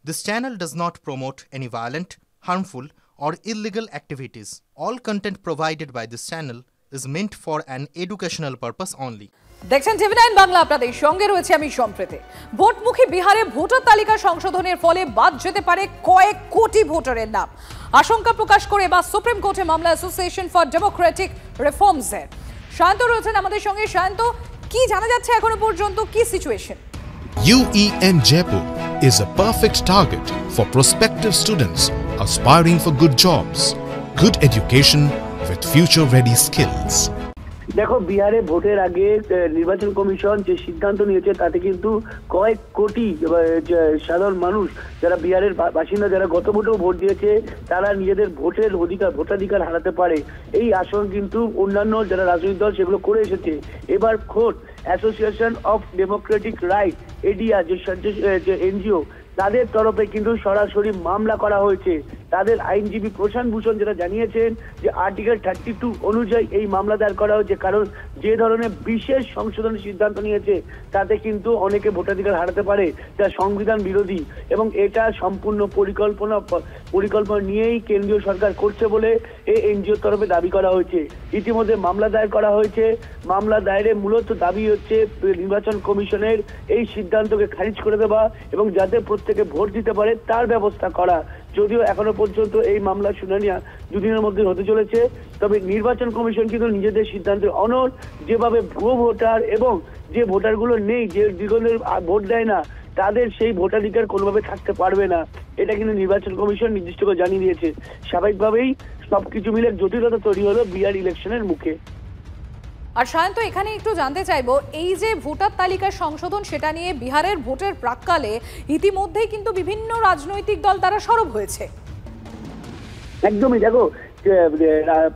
This channel does not promote any violent, harmful, or illegal activities. All content provided by this channel is meant for an educational purpose only. দেখছেন টিভি9 বাংলা, আপনাদের সঙ্গে রয়েছে আমি সম্প্রীতি। ভোটমুখী বিহারে voter তালিকা সংশোধনের ফলে বাদ যেতে পারে কয়েক কোটি ভোটারের নাম। আশঙ্কা প্রকাশ করে বা সুপ্রিম কোর্টে মামলা অ্যাসোসিয়েশন ফর ডেমোক্রেটিক রিফর্মসের। শান্ত রয়েছেন আমাদের সঙ্গে। শান্ত, কি জানা যাচ্ছে এখনো পর্যন্ত, কি situation? UEM Jaipur is a perfect target for prospective students aspiring for good jobs, good education with future-ready skills. দেখো, বিহারে ভোটের আগে নির্বাচন কমিশন যে সিদ্ধান্ত নিয়েছে তাতে কিন্তু কয়েক কোটি সাধারণ মানুষ যারা বিহারের বাসিন্দা, যারা গত ভোটেও ভোট দিয়েছে, তারা নিজেদের ভোটাধিকার হারাতে পারে। এই আশঙ্কা কিন্তু অন্যান্য যারা রাজনৈতিক দল সেগুলো করে এসেছে। এবার খোদ association of Democratic right, ADR যে এনজিও, তাদের তরফে কিন্তু সরাসরি মামলা করা হয়েছে। তাদের আইনজীবী প্রশান্ত ভূষণ যেটা জানিয়েছেন যে আর্টিকেল 32 অনুযায়ী এই মামলা দায়ের করা হয়েছে, কারণ যে ধরনের বিশেষ সংশোধনের সিদ্ধান্ত নিয়েছে তাতে কিন্তু অনেকে ভোটাধিকার হারাতে পারে, যা সংবিধান বিরোধী, এবং এটা সম্পূর্ণ পরিকল্পনা নিয়েই কেন্দ্রীয় সরকার করছে বলে এই এনজিওর তরফে দাবি করা হয়েছে। ইতিমধ্যে মামলা দায়ের করা হয়েছে। মামলা দায়েরে মূলত দাবি হচ্ছে নির্বাচন কমিশনের এই সিদ্ধান্তকে খারিজ করে দেওয়া এবং যাতে প্রত্যেকে ভোট দিতে পারে তার ব্যবস্থা করা। যদিও এখনো পর্যন্ত এই মামলার শুনানি দুদিনের মধ্যে হতে চলেছে, তবে নির্বাচন কমিশন কিন্তু নিজেদের সিদ্ধান্তে অনড়। যেভাবে ভুয়ো ভোটার এবং যে ভোটারগুলো নেই, যে দীর্ঘদিন ভোট দেয় না, তাদের সেই ভোটাধিকার কোনোভাবে থাকতে পারবে না, এটা কিন্তু নির্বাচন কমিশন নির্দিষ্ট করে জানিয়ে দিয়েছে। স্বাভাবিকভাবেই সবকিছু মিলে জটিলতা তৈরি হলো বিহার ইলেকশনের মুখে। আর শান্ত, এখানে একটু জানতে চাইবো, এই যে ভোটার তালিকা সংশোধন, সেটা নিয়ে বিহারের ভোটের প্রাক্কালে ইতিমধ্যেই কিন্তু বিভিন্ন রাজনৈতিক দল তারা সরব হয়েছে। একদমই। দেখো,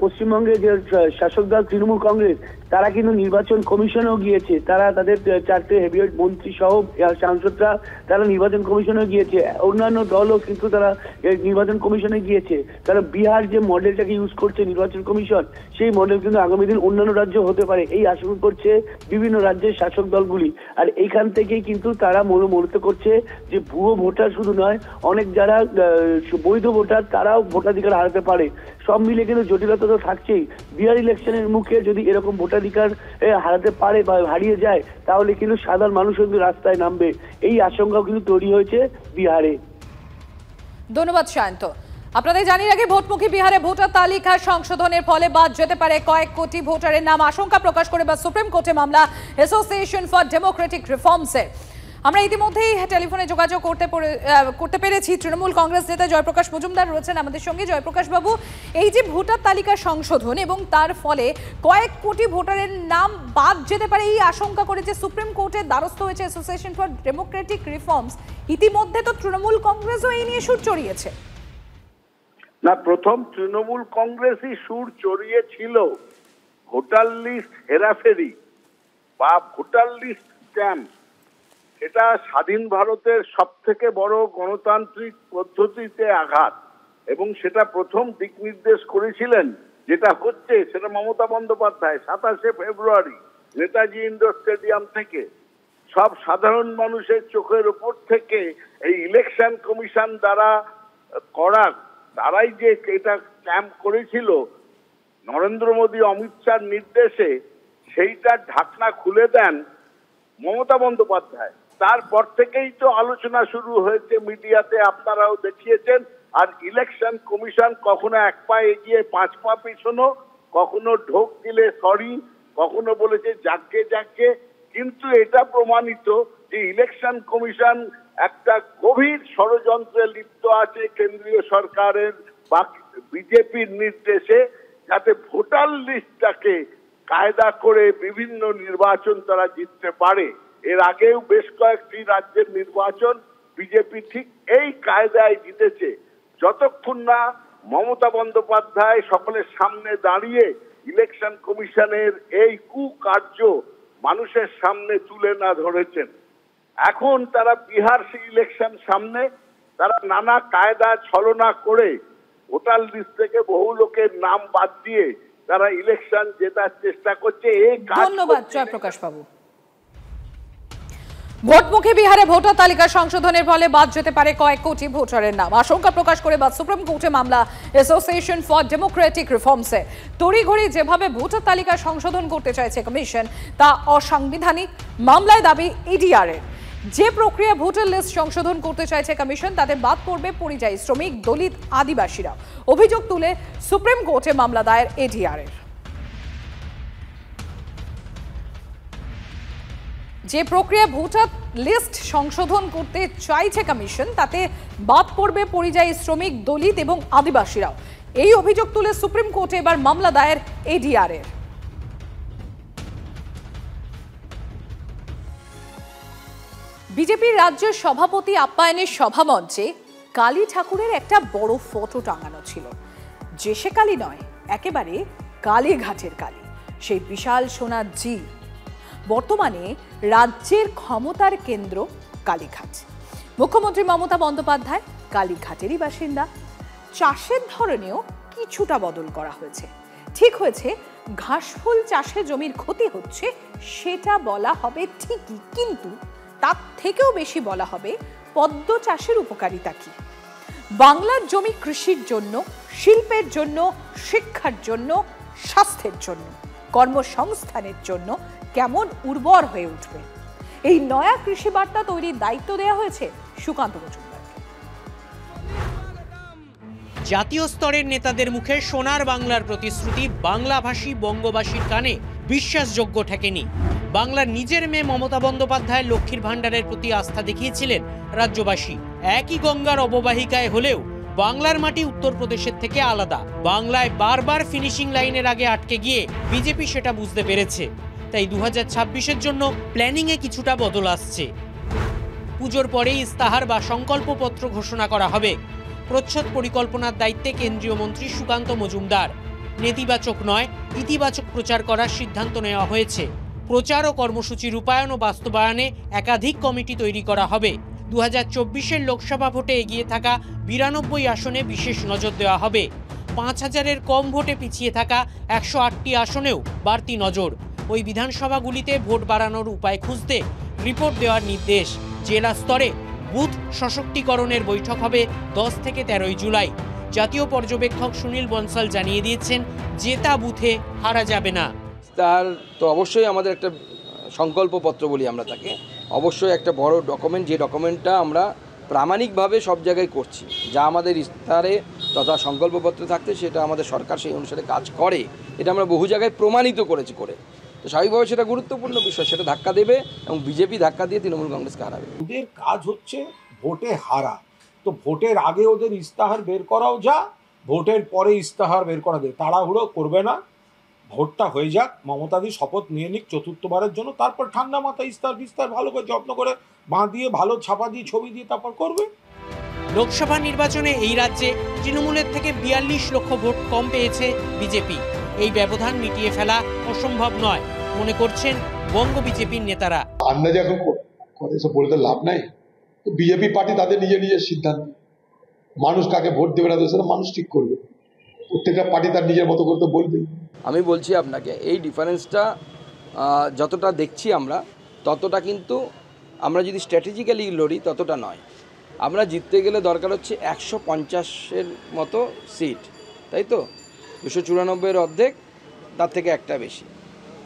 পশ্চিমবঙ্গের যে শাসক দল তৃণমূল কংগ্রেস, তারা কিন্তু নির্বাচন কমিশনেও গিয়েছে। তারা তাদের 4টে হেভিওয়েট মন্ত্রী সহ সাংসদরা তারা নির্বাচন কমিশনেও গিয়েছে। অন্যান্য দলও কিন্তু তারা নির্বাচন কমিশনে গিয়েছে। তারা বিহার যে মডেলটাকে ইউজ করছে নির্বাচন কমিশন, সেই মডেল কিন্তু আগামী দিন অন্যান্য রাজ্য হতে পারে, এই আশঙ্কা করছে বিভিন্ন রাজ্যের শাসক দলগুলি। আর এইখান থেকেই কিন্তু তারা মনোনীত করছে যে ভুয়ো ভোটার শুধু নয়, অনেক যারা বৈধ ভোটার তারাও ভোটাধিকার হারাতে পারে। সব মিলে কিন্তু জটিলতা তো থাকছেই। বিহার ইলেকশনের মুখে যদি এরকম ভোটাধিকার হারাতে পারে বা হারিয়ে যায়, তাহলে কিন্তু সাধারণ মানুষ কিন্তু রাস্তায় নামবে, এই আশঙ্কাও কিন্তু তৈরি হয়েছে বিহারে। ধন্যবাদ শান্ত। আপনাদের জানিয়ে রাখি, ভোটমুখী বিহারে ভোটার তালিকা সংশোধনের ফলে বাদ যেতে পারে কয়েক কোটি ভোটারের নাম। আশঙ্কা প্রকাশ করে বা সুপ্রিম কোর্টে মামলা অ্যাসোসিয়েশন ফর ডেমোক্রেটিক রিফর্মসের। আমরা ইতিমধ্যেই টেলিফোনে যোগাযোগ করতে পেরেছি তৃণমূল কংগ্রেস নেতা জয়প্রকাশ মজুমদার রয়েছেন আমাদের সঙ্গে। জয়প্রকাশ বাবু, এই যে ভোটার তালিকা সংশোধন এবং তার ফলে কয়েক কোটি ভোটারের নাম বাদ যেতে পারে, এই আশঙ্কা করে যে সুপ্রিম কোর্টের দ্বারস্থ হয়েছে অ্যাসোসিয়েশন ফর ডেমোক্রেটিক রিফর্মস, ইতিমধ্যে তো তৃণমূল কংগ্রেসও এই নিয়ে সুর চড়িয়েছে। না, প্রথম তৃণমূল কংগ্রেসই সুর চড়িয়েছিল ভোটার লিস্ট হেরাফেরি বা ভোটার লিস্ট স্ক্যাম। এটা স্বাধীন ভারতের সব থেকে বড় গণতান্ত্রিক পদ্ধতিতে আঘাত, এবং সেটা প্রথম দিক নির্দেশ করেছিলেন যেটা হচ্ছে সেটা মমতা বন্দ্যোপাধ্যায় 27শে ফেব্রুয়ারি নেতাজি ইন্ডোর স্টেডিয়াম থেকে সব সাধারণ মানুষের চোখের উপর থেকে এই ইলেকশন কমিশন দ্বারা করা, তারাই যে এটা ক্যাম্প করেছিল নরেন্দ্র মোদী অমিত শাহর নির্দেশে, সেইটার ঢাকনা খুলে দেন মমতা বন্দ্যোপাধ্যায়। তারপর থেকেই তো আলোচনা শুরু হয়েছে মিডিয়াতে, আপনারাও দেখিয়েছেন। আর ইলেকশন কমিশন কখনো এক পা এগিয়ে 5 পা পিছনো, কখনো ঢোক দিলে সরি, কখনো বলেছে যাকে যাকে। কিন্তু এটা প্রমাণিত যে ইলেকশন কমিশন একটা গভীর ষড়যন্ত্রে লিপ্ত আছে কেন্দ্রীয় সরকারের বা বিজেপির নির্দেশে, যাতে ভোটার লিস্টটাকে কায়দা করে বিভিন্ন নির্বাচন তারা জিততে পারে। এর আগেও বেশ কয়েকটি রাজ্যের নির্বাচন বিজেপি ঠিক এই কায়দায় জিতেছে। যতক্ষণ না মমতা বন্দ্যোপাধ্যায় সকলের সামনে দাঁড়িয়ে ইলেকশন কমিশনের এই কুকার্য মানুষের সামনে তুলে না ধরেছেন। এখন তারা বিহার ইলেকশন সামনে তারা নানা কায়দা ছলনা করে ভোটার লিস্ট থেকে বহু লোকের নাম বাদ দিয়ে তারা ইলেকশন জেতার চেষ্টা করছে। ধন্যবাদ জয়প্রকাশ বাবু। ভোটমুখী বিহারে ভোটার তালিকা সংশোধনের ফলে বাদ যেতে পারে কয়েক কোটি ভোটারের নাম। আশঙ্কা প্রকাশ করে বা সুপ্রিম কোর্টে মামলা অ্যাসোসিয়েশন ফর ডেমোক্রেটিক রিফর্মসে। তড়িঘড়ি যেভাবে ভোটার তালিকা সংশোধন করতে চাইছে কমিশন তা অসাংবিধানিক। মামলায় দাবি এডিআর এর। যে প্রক্রিয়া ভোটার লিস্ট সংশোধন করতে চাইছে কমিশন তাতে বাদ পড়বে পরিযায়ী শ্রমিক, দলিত, আদিবাসীরা। অভিযোগ তুলে সুপ্রিম কোর্টে মামলা দায়ের এডিআর এর। যে প্রক্রিয়া ভোটার লিস্ট সংশোধন করতে চাইছে কমিশন তাতে বাদ পড়বে পরিযায়ী শ্রমিক, দলিত এবং আদিবাসীরাও। এই অভিযোগ তুলে সুপ্রিম কোর্টে এবার মামলা দায়ের এডিআর এর। বিজেপির রাজ্য সভাপতি আপ্যায়নের সভামঞ্চে কালী ঠাকুরের একটা বড় ফটো টাঙানো ছিল, যে সে কালী নয়, একেবারে কালীঘাটের কালী, সেই বিশাল সোনার জি। বর্তমানে রাজ্যের ক্ষমতার কেন্দ্র কালীঘাট। মুখ্যমন্ত্রী মমতা বন্দ্যোপাধ্যায় কালীঘাটেরই বাসিন্দা। চাষের ধরনেও কিছুটা বদল করা হয়েছে। ঠিক হয়েছে ঘাসফুল চাষে জমির ক্ষতি হচ্ছে সেটা বলা হবে ঠিকই, কিন্তু তার থেকেও বেশি বলা হবে পদ্ম চাষের উপকারিতা কি। বাংলার জমি কৃষির জন্য, শিল্পের জন্য, শিক্ষার জন্য, স্বাস্থ্যের জন্য, কর্মসংস্থানের জন্য কেমন উর্বর হয়ে উঠবে, এই নয়া কৃষি বার্তা তৈরির দায়িত্ব দেওয়া হয়েছে সুকান্ত মজুমদারকে। জাতীয় স্তরের নেতাদের মুখে সোনার বাংলার প্রতিশ্রুতি বাংলাভাষী বঙ্গবাসীর কানে বিশ্বাসযোগ্য ঠেকেনি। বাংলার নিজের মেয়ে মমতা বন্দ্যোপাধ্যায় লক্ষ্মীর ভাণ্ডারের প্রতি আস্থা দেখিয়েছিলেন রাজ্যবাসী। একই গঙ্গার অববাহিকায় হলেও বাংলার মাটি উত্তরপ্রদেশের থেকে আলাদা। বাংলায় বারবার ফিনিশিং লাইনের আগে আটকে গিয়ে বিজেপি সেটা বুঝতে পেরেছে। তাই 2026-এর জন্য প্ল্যানিংয়ে কিছুটা বদল আসছে। পুজোর পরেই ইস্তাহার বা সংকল্পপত্র ঘোষণা করা হবে। প্রচ্ছদ পরিকল্পনার দায়িত্বে কেন্দ্রীয় মন্ত্রী সুকান্ত মজুমদার। নেতিবাচক নয়, ইতিবাচক প্রচার করার সিদ্ধান্ত নেওয়া হয়েছে। প্রচার ও কর্মসূচি রূপায়ণ ও বাস্তবায়নে একাধিক কমিটি তৈরি করা হবে। 2024-এর লোকসভা ভোটে এগিয়ে থাকা 92 আসনে বিশেষ নজর দেওয়া হবে। 5000-এর কম ভোটে পিছিয়ে থাকা 108টি আসনেও বাড়তি নজর। ওই বিধানসভাগুলিতে ভোট বাড়ানোর উপায় খুঁজতে রিপোর্ট দেওয়ার নির্দেশ। জেলা স্তরে বুথ সশক্তিকরণের বৈঠক হবে 10 থেকে 13 জুলাই। জাতীয় পর্যবেক্ষক সুনীল বনসাল জানিয়ে দিয়েছেন, জেতা বুথে হারা যাবে না। তার তো অবশ্যই আমাদের একটা সংকল্পপত্র বলি আমরা তাকে, অবশ্যই একটা বড় ডকুমেন্ট, যে ডকুমেন্টটা আমরা প্রামাণিকভাবে সব জায়গায় করছি। যা আমাদের ইস্তাহারে তথা সংকল্পপত্রে থাকতে সেটা আমাদের সরকার সেই অনুসারে কাজ করে, এটা আমরা বহু জায়গায় প্রমাণিত করেছি করে। তো স্বাভাবিকভাবে সেটা গুরুত্বপূর্ণ বিষয়, সেটা ধাক্কা দেবে এবং বিজেপি ধাক্কা দিয়ে তৃণমূল কংগ্রেসকে হারাবে। ওদের কাজ হচ্ছে ভোটে হারা, তো ভোটের আগে ওদের ইস্তাহার বের করাও যা, ভোটের পরে ইস্তাহার বের করা যায়। তাড়াহুড়ো করবে না, ভোটটা হয়ে যাক, মমতাদি শপথ নিয়ে নিক চতুর্থবারের জন্য, তারপর ঠান্ডা মাথায় ইস্তাহার বিস্তার ভালো করে যত্ন করে বাঁধিয়ে ভালো ছাপা দিয়ে ছবি দিয়ে তারপর করবে। লোকসভা নির্বাচনে এই রাজ্যে তৃণমূলের থেকে 42 লক্ষ ভোট কম পেয়েছে বিজেপি। এই ব্যবধান মিটিয়ে ফেলা অসম্ভব নয় মনে করছেন বঙ্গ বিজেপির নেতারা। আন্দাজে এখন কথা সব বলতে লাভ নাই। বিজেপি পার্টি তাদের নিজের সিদ্ধান্ত, মানুষ কাকে ভোট দেবে না সেটা মানুষ ঠিক করবে। প্রত্যেকটা পার্টি তার নিজের মতো করতে বলবে। আমি বলছি আপনাকে, এই ডিফারেন্সটা যতটা দেখছি আমরা, ততটা কিন্তু আমরা যদি স্ট্র্যাটেজিক্যালি লড়ি ততটা নয়। আমরা জিততে গেলে দরকার হচ্ছে 150-এর মতো সিট, তাই তো? 294-এর অর্ধেক, তার থেকে একটা বেশি,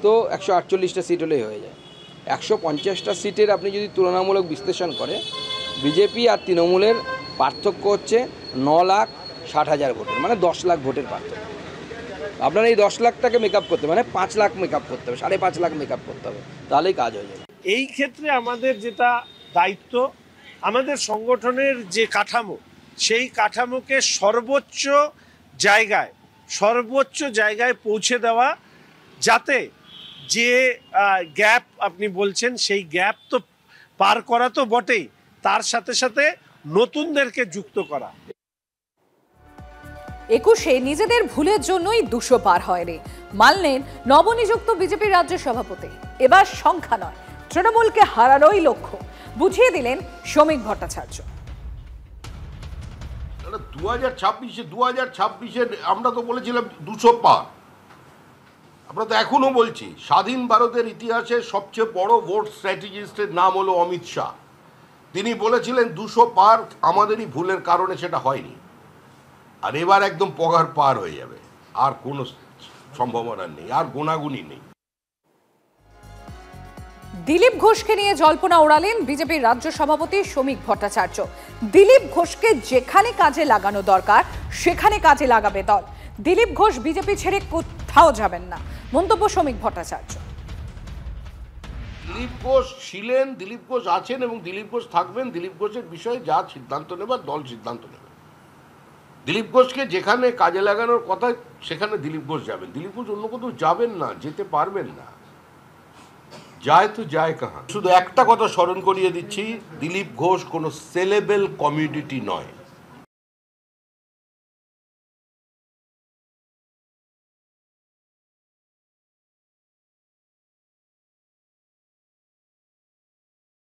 তো 148টা সিট হলেই হয়ে যায়। 150টা সিটের আপনি যদি তুলনামূলক বিশ্লেষণ করে, বিজেপি আর তৃণমূলের পার্থক্য হচ্ছে 9,60,000 ভোটের, মানে 10 লাখ ভোটের পার্থক্য। আপনার এই 10 লাখটাকে মেকআপ করতে মানে 5 লাখ মেকআপ করতে হবে, 5.5 লাখ মেকআপ করতে হবে, তাহলেই কাজ হয়ে যাবে। এই ক্ষেত্রে আমাদের যেটা দায়িত্ব, আমাদের সংগঠনের যে কাঠামো, সেই কাঠামোকে সর্বোচ্চ জায়গায় পৌঁছে দেওয়া, যাতে যে গ্যাপ আপনি বলছেন সেই গ্যাপ তো পার করা তো বটেই, তার সাথে সাথে নতুনদেরকে যুক্ত করা। 21-এ নিজেদের ভুলের জন্যই 200 পার হয়নি মানলেন নবনিযুক্ত বিজেপির রাজ্য সভাপতি। এবার সংখ্যা নয়, তৃণমূলকে হারানোই লক্ষ্য বুঝিয়ে দিলেন শ্রমিক ভট্টাচার্য। 2026-এ আমরা তো বলেছিলাম 200 পার, আমরা তো এখনো বলছি স্বাধীন ভারতের ইতিহাসে সবচেয়ে বড় ভোট স্ট্র্যাটেজিস্টের নাম হলো অমিত শাহ। তিনি বলেছিলেন 200 পার, আমাদেরই ভুলের কারণে সেটা হয়নি। আর এবার একদম পগার পার হয়ে যাবে, আর কোনো সম্ভাবনা নেই, আর গোনাগুনি নেই। দিলীপ ঘোষকে নিয়ে জল্পনা ওড়ালেন বিজেপির রাজ্য সভাপতি শ্রমিক ভট্টাচার্য। দিলীপ ঘোষকে যেখানে কাজে লাগানো দরকার সেখানে কাজে লাগাবে দল। দিলীপ ঘোষ বিজেপি ছেড়ে কোথাও যাবেন না, মন্তব্য শ্রমিক ভট্টাচার্য। দিলীপ ঘোষ ছিলেন, দিলীপ ঘোষ আছেন এবং দিলীপ ঘোষ থাকবেন। দিলীপ ঘোষের বিষয়ে যা সিদ্ধান্ত নেবার দল সিদ্ধান্ত নেবে। দিলীপ ঘোষকে যেখানে কাজে লাগানোর কথা সেখানে দিলীপ ঘোষ যাবেন। দিলীপ ঘোষ অন্য কোথাও যাবেন না, যেতে পারবেন না। যায় তো যায় কাহা। শুধু একটা কথা স্মরণ করিয়ে দিচ্ছি, দিলীপ ঘোষ কোনো সেলেবেল কমিউনিটি নয়।